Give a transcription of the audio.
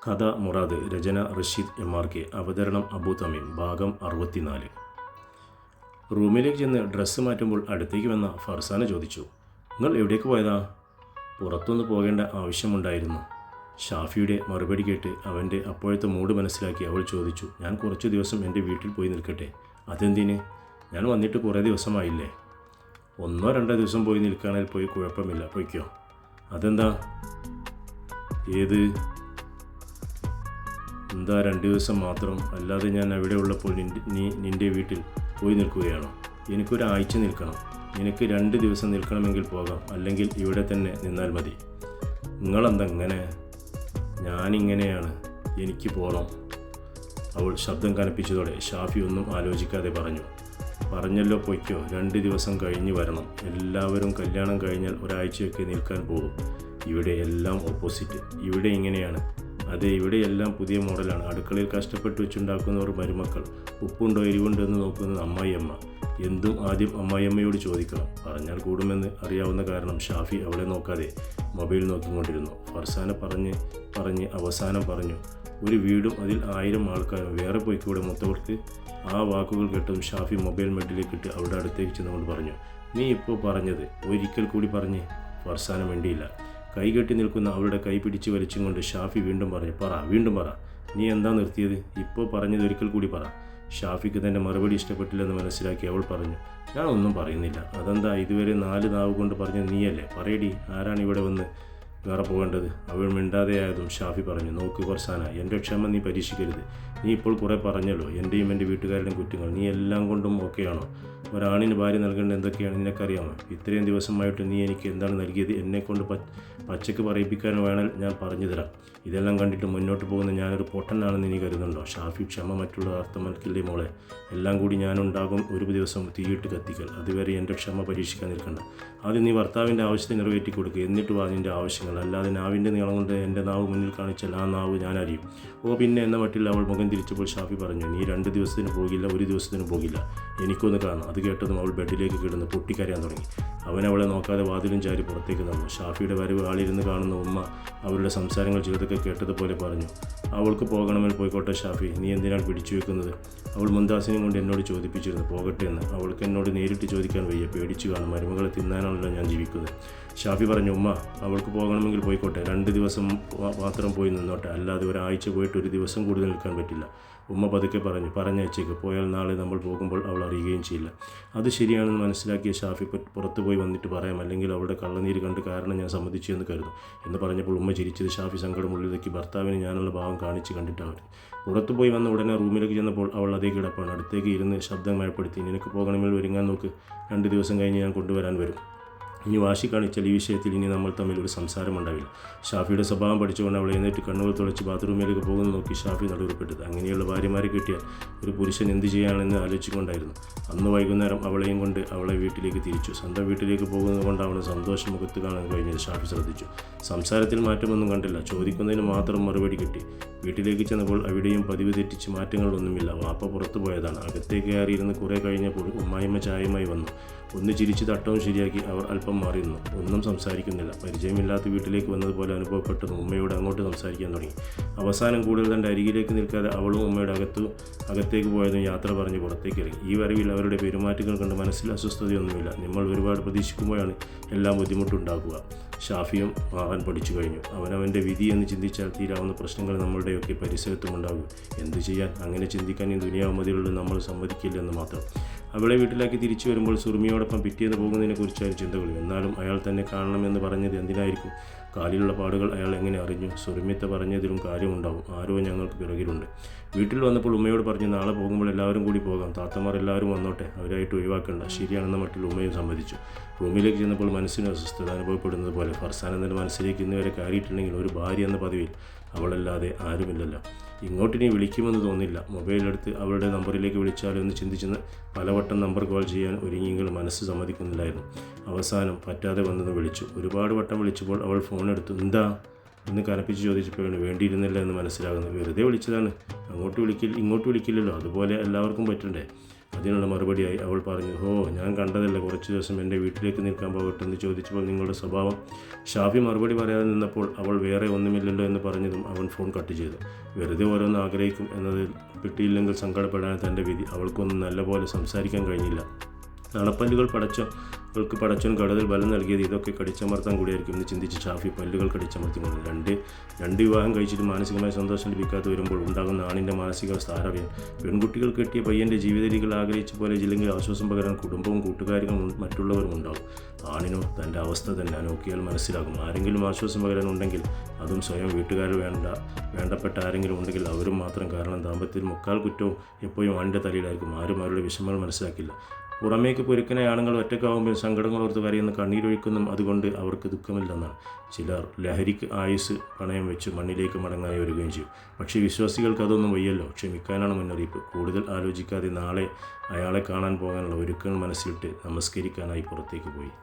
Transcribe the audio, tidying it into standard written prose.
കഥ മുറാദ്, രചന റഷീദ് MRK, അവതരണം Abu Tamim. ഭാഗം 64. റൂമിലേക്ക് ചെന്ന് ഡ്രസ്സ് മാറ്റുമ്പോൾ അടുത്തേക്ക് വന്ന ഫർസാന ചോദിച്ചു, നിങ്ങൾ എവിടേക്ക് പോയതാ? പുറത്തൊന്ന് പോകേണ്ട ആവശ്യമുണ്ടായിരുന്നു. ഷാഫിയുടെ മറുപടി കേട്ട് അവൻ്റെ അപ്പോഴത്തെ മൂഡ് മനസ്സിലാക്കി അവൾ ചോദിച്ചു, ഞാൻ കുറച്ച് ദിവസം എൻ്റെ വീട്ടിൽ പോയി നിൽക്കട്ടെ. അതെന്തിന്? ഞാൻ വന്നിട്ട് കുറേ ദിവസമായില്ലേ. 1-2 ദിവസം പോയി നിൽക്കുകയാണെങ്കിൽ പോയി, കുഴപ്പമില്ല, പോയിക്കോ. അതെന്താ? ഏത്? എന്താ 2 ദിവസം മാത്രം? അല്ലാതെ ഞാൻ അവിടെ ഉള്ളപ്പോൾ നീ നിൻ്റെ വീട്ടിൽ പോയി നിൽക്കുകയാണോ? എനിക്കൊരാഴ്ച നിൽക്കണം. നിനക്ക് 2 ദിവസം നിൽക്കണമെങ്കിൽ പോകാം, അല്ലെങ്കിൽ ഇവിടെ തന്നെ നിന്നാൽ മതി. നിങ്ങളെന്താ ഇങ്ങനെ? ഞാനിങ്ങനെയാണ്, എനിക്ക് പോകണം. അവൾ ശബ്ദം കനപ്പിച്ചതോടെ ഷാഫി ഒന്നും ആലോചിക്കാതെ പറഞ്ഞല്ലോ, പൊയ്ക്കോ. 2 ദിവസം കഴിഞ്ഞ് വരണം. എല്ലാവരും കല്യാണം കഴിഞ്ഞാൽ ഒരാഴ്ചയൊക്കെ നിൽക്കാൻ പോകും. ഇവിടെ എല്ലാം ഓപ്പോസിറ്റ്. ഇവിടെ ഇങ്ങനെയാണ്. അതെ, ഇവിടെ എല്ലാം പുതിയ മോഡലാണ്. അടുക്കളയിൽ കഷ്ടപ്പെട്ട് വെച്ചുണ്ടാക്കുന്നവർ മരുമക്കൾ. ഉപ്പുണ്ടോ എരിവുണ്ടോ എന്ന് നോക്കുന്നത് അമ്മായിയമ്മ. എന്തും ആദ്യം അമ്മായിയമ്മയോട് ചോദിക്കണം. പറഞ്ഞാൽ കൂടുമെന്ന് അറിയാവുന്ന കാരണം ഷാഫി അവളെ നോക്കാതെ മൊബൈൽ നോക്കിക്കൊണ്ടിരുന്നു. ഫർസാന പറഞ്ഞ് അവസാനം പറഞ്ഞു, ഒരു വീടും അതിൽ 1000 ആൾക്കാരും. വേറെ പോയിക്കൂടെ മുത്തവർക്ക്? ആ വാക്കുകൾ കേട്ടും ഷാഫി മൊബൈൽ മെഡിലേക്കിട്ട് അവളുടെ അടുത്തേക്ക് ചെന്നുകൊണ്ട് പറഞ്ഞു, നീ ഇപ്പോൾ പറഞ്ഞത് ഒരിക്കൽ കൂടി പറഞ്ഞ്. ഫർസാന മിണ്ടിയില്ല. കൈകെട്ടി നിൽക്കുന്ന അവളുടെ കൈ പിടിച്ച് വലിച്ചും കൊണ്ട് ഷാഫി വീണ്ടും പറ. നീ എന്താ നിർത്തിയത്? ഇപ്പോൾ പറഞ്ഞത് ഒരിക്കൽ കൂടി പറ. ഷാഫിക്ക് തൻ്റെ മറുപടി ഇഷ്ടപ്പെട്ടില്ലെന്ന് മനസ്സിലാക്കി അവൾ പറഞ്ഞു, ഞാൻ ഒന്നും പറയുന്നില്ല. അതെന്താ, ഇതുവരെ 4 നാവ് കൊണ്ട് പറഞ്ഞത് നീയല്ലേ? പറയടി, ആരാണ് ഇവിടെ വന്ന് വേറെ പോകേണ്ടത്? അവൾ മിണ്ടാതെയായതും ഷാഫി പറഞ്ഞു, നോക്ക് ഫർസാന, എൻ്റെ ക്ഷമ നീ പരീക്ഷിക്കരുത്. നീ ഇപ്പോൾ കുറേ പറഞ്ഞല്ലോ, എൻ്റെയും എൻ്റെ വീട്ടുകാരുടെയും കുറ്റങ്ങൾ. നീ എല്ലാം കൊണ്ടും ഓക്കെയാണോ? ഒരാണിന് ഭാര്യ നൽകേണ്ടത് എന്തൊക്കെയാണ് നിനക്കറിയാമോ? ഇത്രയും ദിവസമായിട്ട് നീ എനിക്ക് എന്താണ് നൽകിയത്? എന്നെക്കൊണ്ട് പച്ചക്ക് പറയിപ്പിക്കാൻ വേണേൽ ഞാൻ പറഞ്ഞു തരാം. ഇതെല്ലാം കണ്ടിട്ട് മുന്നോട്ട് പോകുന്ന ഞാനൊരു പൊട്ടനാണെന്ന് നീ കരുതുന്നുണ്ടോ? ഷാഫി, ക്ഷമ മറ്റുള്ള അർത്ഥമൽക്കില്ലേ മോളെ. എല്ലാം കൂടി ഞാനുണ്ടാകും ഒരു ദിവസം തീയിട്ട് കത്തിക്കൽ. അതുവരെ എൻ്റെ ക്ഷമ പരീക്ഷിക്കാൻ നിൽക്കണ്ട. ആദ്യം നീ ഭർത്താവിൻ്റെ ആവശ്യത്തെ നിറവേറ്റി കൊടുക്കുക, എന്നിട്ട് വാ നിൻ്റെ ആവശ്യങ്ങൾ. അല്ലാതെ നാവിൻ്റെ നീളം കൊണ്ട് എൻ്റെ നാവ് മുന്നിൽ കാണിച്ചാൽ ആ നാവ് ഞാൻ അറിയും. പിന്നെ എന്ന മട്ടിൽ അവൾ മുഖം തിരിച്ചപ്പോൾ ഷാഫി പറഞ്ഞു, നീ 2 ദിവസത്തിന് പോകില്ല, 1 ദിവസത്തിന് പോകില്ല. എനിക്കൊന്ന് കാണാം. അത് കേട്ടതും അവൾ ബെഡിലേക്ക് കിടന്ന് പൊട്ടിക്കരയാൻ തുടങ്ങി. അവളെ നോക്കാതെ വാതിലും ചാരി പുറത്തേക്ക് നടന്നു. ഷാഫിയുടെ വരവ് ആളിരുന്ന് കാണുന്ന ഉമ്മ അവരുടെ സംസാരങ്ങൾ ചിലതൊക്കെ കേട്ടതുപോലെ പറഞ്ഞു, അവൾക്ക് പോകണമെങ്കിൽ പോയിക്കോട്ടെ ഷാഫി, നീ എന്തിനാണ് പിടിച്ചു വെക്കുന്നത്? അവൾ മുന്താസിനെയും കൊണ്ട് എന്നോട് ചോദിപ്പിച്ചിരുന്നു പോകട്ടെ എന്ന്. അവൾക്ക് എന്നോട് നേരിട്ട് ചോദിക്കാൻ വയ്യ, പേടിച്ചു കാണും. മരുമകളെ തിന്നാനാണല്ലോ ഞാൻ ജീവിക്കുന്നത്. ഷാഫി പറഞ്ഞു, ഉമ്മ, അവൾക്ക് പോകണമെങ്കിൽ പോയിക്കോട്ടെ. 2 ദിവസം മാത്രം പോയി നിന്നോട്ടെ, അല്ലാതെ ഒരാഴ്ച പോയിട്ട് 1 ദിവസം കൂടുതൽ നിൽക്കാൻ പറ്റില്ല. ഉമ്മ പതുക്കെ പറഞ്ഞയച്ചേക്ക്. പോയാൽ നാളെ നമ്മൾ പോകുമ്പോൾ അവൾ അറിയുകയും ചെയ്യില്ല. അത് ശരിയാണെന്ന് മനസ്സിലാക്കിയ ഷാഫി പുറത്തു പോയി വന്നിട്ട് പറയാം, അല്ലെങ്കിൽ അവളുടെ കള്ളനീര് കണ്ട് കാരണം ഞാൻ സമ്മതിച്ചു എന്ന് കരുതും എന്ന് പറഞ്ഞപ്പോൾ ഉമ്മ ചിരിച്ചത് ഷാഫി സങ്കടമുള്ളിലേക്ക് ഭർത്താവിന് ഞാനുള്ള ഭാവം കാണിച്ച് കണ്ടിട്ടവർ. പുറത്തു പോയി വന്ന ഉടനെ റൂമിലേക്ക് ചെന്നപ്പോൾ അവൾ അതേ കിടപ്പാണ്. അടുത്തേക്ക് ഇരുന്ന് ശബ്ദം മയപ്പെടുത്തി, നിനക്ക് പോകണമെങ്കിൽ ഒരുങ്ങാൻ നോക്ക്. 2 ദിവസം കഴിഞ്ഞ് ഞാൻ കൊണ്ടുവരാൻ വരും. ഇനി വാശി കാണിച്ചാൽ ഈ വിഷയത്തിൽ ഇനി നമ്മൾ തമ്മിൽ ഒരു സംസാരമുണ്ടാവില്ല. ഷാഫിയുടെ സ്വഭാവം പഠിച്ചുകൊണ്ട് അവളെ എഴുന്നേറ്റ് കണ്ണുകൾ തുളച്ച് ബാത്റൂമിലേക്ക് പോകുന്ന നോക്കി ഷാഫി നടുവിൽപ്പെട്ടത്. അങ്ങനെയുള്ള ഭാര്യമാരെ കിട്ടിയാൽ ഒരു പുരുഷൻ എന്ത് ചെയ്യാനെന്ന് ആലോചിച്ചുകൊണ്ടായിരുന്നു. അന്ന് വൈകുന്നേരം അവളെയും കൊണ്ട് അവളെ വീട്ടിലേക്ക് തിരിച്ചു. സ്വന്തം വീട്ടിലേക്ക് പോകുന്നത് കൊണ്ടാണ് സന്തോഷം മുഖത്ത് കാണാൻ കഴിഞ്ഞത്. ഷാഫി ശ്രദ്ധിച്ചു. സംസാരത്തിൽ മാറ്റമൊന്നും കണ്ടില്ല. ചോദിക്കുന്നതിന് മാത്രം മറുപടി കിട്ടി. വീട്ടിലേക്ക് ചെന്നപ്പോൾ അവിടെയും പതിവ് തെറ്റിച്ച് മാറ്റങ്ങളൊന്നുമില്ല. വാപ്പ പുറത്തു പോയതാണ്. അകത്തേക്ക് കയറിയിരുന്ന് കുറേ കഴിഞ്ഞപ്പോൾ ഉമ്മായിമ്മ ചായയുമായി വന്നു. ഒന്ന് ചിരിച്ച് തട്ടവും ശരിയാക്കി അവർ അല്പം മാറി നിന്നു. ഒന്നും സംസാരിക്കുന്നില്ല. പരിചയമില്ലാത്ത വീട്ടിലേക്ക് വന്നതുപോലെ അനുഭവപ്പെട്ടതും ഉമ്മയോട് അങ്ങോട്ട് സംസാരിക്കാൻ തുടങ്ങി. അവസാനം കൂടുതൽ തൻ്റെ അരികിലേക്ക് നിൽക്കാതെ അവളും ഉമ്മയുടെ അകത്തേക്ക് പോയതും യാത്ര പറഞ്ഞ് പുറത്തേക്ക് ഇറങ്ങി. ഈ വരവിൽ അവരുടെ പെരുമാറ്റങ്ങൾ കണ്ട് മനസ്സിൽ അസ്വസ്ഥതയൊന്നുമില്ല. നമ്മൾ ഒരുപാട് പ്രതീക്ഷിക്കുമ്പോഴാണ് എല്ലാം ബുദ്ധിമുട്ടുണ്ടാക്കുക. ഷാഫിയും മാറാൻ പഠിച്ചു കഴിഞ്ഞു. അവനവൻ്റെ വിധി എന്ന് ചിന്തിച്ചാൽ തീരാവുന്ന പ്രശ്നങ്ങൾ നമ്മളുടെയൊക്കെ പരിസരത്തും ഉണ്ടാകും. എന്തു ചെയ്യാൻ? അങ്ങനെ ചിന്തിക്കാൻ ഈ ദുനിയാവമതിലുള്ള നമ്മൾ സമ്മതിക്കില്ലെന്ന് മാത്രം. അവളെ വീട്ടിലാക്കി തിരിച്ചു വരുമ്പോൾ സുറുമിയോടൊപ്പം പിറ്റേന്ന് പോകുന്നതിനെക്കുറിച്ചായിരുന്നു ചിന്തകൾ. എന്നാലും അയാൾ തന്നെ കാണണമെന്ന് പറഞ്ഞത് എന്തിനായിരിക്കും? കാലിലുള്ള പാടുകൾ അയാൾ എങ്ങനെ അറിഞ്ഞു? സുറുമിത്ത പറഞ്ഞതിലും കാര്യമുണ്ടാവും. ആരോ ഞങ്ങൾക്ക് പിറകിലുണ്ട്. വീട്ടിൽ വന്നപ്പോൾ ഉമ്മയോട് പറഞ്ഞു, നാളെ പോകുമ്പോൾ എല്ലാവരും കൂടി പോകാം. താത്തമാർ എല്ലാവരും വന്നോട്ടെ, അവരായിട്ട് ഒഴിവാക്കണ്ട. ശരിയാണെന്ന മട്ടിൽ ഉമ്മയും സമ്മതിച്ചു. റൂമിലേക്ക് ചെന്നപ്പോൾ മനസ്സിന് അസ്വസ്ഥത അനുഭവപ്പെടുന്നത് പോലെ ഫർസാനന്ദൻ്റെ മനസ്സിലേക്ക് ഇന്നുവരെ കയറിയിട്ടുണ്ടെങ്കിൽ ഒരു ഭാര്യ എന്ന പദവിയിൽ അവളല്ലാതെ ആരുമില്ലല്ലോ. ഇങ്ങോട്ടിനി വിളിക്കുമെന്ന് തോന്നില്ല. മൊബൈലെടുത്ത് അവളുടെ നമ്പറിലേക്ക് വിളിച്ചാലോ എന്ന് ചിന്തിച്ചെന്ന് പലവട്ടം നമ്പർ കോൾ ചെയ്യാൻ ഒരുങ്ങിയെങ്കിലും മനസ്സ് സമ്മതിക്കുന്നില്ലായിരുന്നു. അവസാനം പറ്റാതെ വന്നെന്ന് വിളിച്ചു. ഒരുപാട് വട്ടം വിളിച്ചപ്പോൾ അവൾ ഫോണെടുത്തു. എന്താ എന്ന് കനപ്പിച്ച് ചോദിച്ചപ്പോഴാണ് വേണ്ടിയിരുന്നില്ല എന്ന് മനസ്സിലാകുന്നത്. വെറുതെ വിളിച്ചതാണ്, ഇങ്ങോട്ട് വിളിക്കില്ലല്ലോ, അതുപോലെ എല്ലാവർക്കും പറ്റണ്ടേ. അതിനുള്ള മറുപടിയായി അവൾ പറഞ്ഞു, ഞാൻ കണ്ടതല്ല, കുറച്ച് ദിവസം എൻ്റെ വീട്ടിലേക്ക് നിൽക്കാൻ പോകട്ടെ എന്ന് ചോദിച്ചപ്പോൾ നിങ്ങളുടെ സ്വഭാവം. ഷാഫി മറുപടി പറയാതെ നിന്നപ്പോൾ അവൾ വേറെ ഒന്നുമില്ലല്ലോ എന്ന് പറഞ്ഞതും അവൻ ഫോൺ കട്ട് ചെയ്തു. വെറുതെ ഓരോന്ന് ആഗ്രഹിക്കും എന്നതിൽ കിട്ടിയില്ലെങ്കിൽ സങ്കടപ്പെടാൻ തൻ്റെ വിധി. അവൾക്കൊന്നും നല്ലപോലെ സംസാരിക്കാൻ കഴിഞ്ഞില്ല. നടപ്പല്ലുകൾ പടച്ചവൾക്ക് പടച്ചവൻ കടലിൽ ബലം നൽകിയത് ഇതൊക്കെ കടിച്ചമർത്താൻ കൂടിയായിരിക്കും എന്ന് ചിന്തിച്ച് ഷാഫി പല്ലുകൾ കടിച്ചമർത്തിക്കൊണ്ട് രണ്ട് വിവാഹം കഴിച്ചിട്ട് മാനസികമായ സന്തോഷം ലഭിക്കാതെ വരുമ്പോൾ ഉണ്ടാകുന്ന ആണിൻ്റെ മാനസികാവസ്ഥ ആരറിയാൻ. പെൺകുട്ടികൾ കെട്ടിയ പയ്യൻ്റെ ജീവിത രീതികൾ ആഗ്രഹിച്ച പോലെ ഇല്ലെങ്കിൽ ആശ്വാസം പകരാൻ കുടുംബവും കൂട്ടുകാരും മറ്റുള്ളവരും ഉണ്ടാകും. ആണിനോ തൻ്റെ അവസ്ഥ തന്നെ നോക്കിയാൽ മനസ്സിലാകും. ആരെങ്കിലും ആശ്വാസം പകരാനുണ്ടെങ്കിൽ അതും സ്വയം വീട്ടുകാരിൽ വേണ്ടപ്പെട്ട ആരെങ്കിലും ഉണ്ടെങ്കിൽ അവരും മാത്രം. കാരണം ദാമ്പത്യത്തിൽ മുക്കാൽ കുറ്റവും എപ്പോഴും ആണിൻ്റെ തലയിലായിരിക്കും. ആരും അവരുടെ വിഷമങ്ങൾ മനസ്സിലാക്കില്ല. പുറമേക്ക് പൊരുക്കനെ ആണുങ്ങൾ ഒറ്റക്കാവുമ്പോൾ സങ്കടങ്ങൾ ഓർത്ത് കരയുന്ന കണ്ണീരൊഴിക്കുന്നതും അതുകൊണ്ട് അവർക്ക് ദുഃഖമില്ലെന്നാണ്. ചിലർ ലഹരിക്ക് ആയുസ് പണയം വെച്ച് മണ്ണിലേക്ക് മടങ്ങായി വരികയും ചെയ്യും. പക്ഷേ വിശ്വാസികൾക്ക് അതൊന്നും വയ്യല്ലോ. ക്ഷമിക്കാനാണ് മുന്നറിയിപ്പ്. കൂടുതൽ ആലോചിക്കാതെ നാളെ അയാളെ കാണാൻ പോകാനുള്ള ഒരുക്കങ്ങൾ മനസ്സിലിട്ട് നമസ്കരിക്കാനായി പുറത്തേക്ക് പോയി.